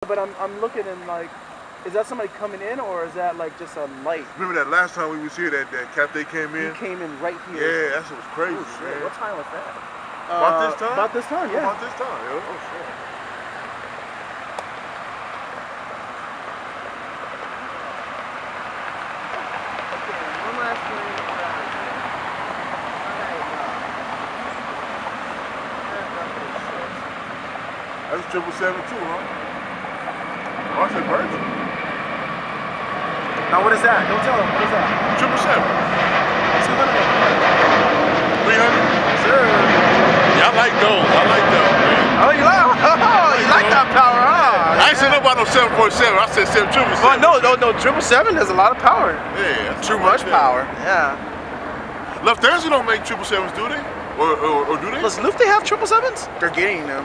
But I'm looking and like, is that somebody coming in or is that like just a light? Remember that last time we was here that Captain came in? He came in right here. Yeah, that shit was crazy, Oh, shit. man. What time was that? About this time? About this time, yeah. About this time, yo. Oh, shit. That's 777 too, huh? Oh, I said Virgin. Now what is that? Don't tell them. What is that? 777. 200. 300? Sure. Yeah, I like those. I like those, man. Oh, you like that power, huh? I ain't said no about no 747. I said 777. Oh, no, 777 has a lot of power. Yeah. Too much power. Yeah. Lufthansa don't make 777s, do they? Or do they? Does Lufthansa have 777s? They're getting them.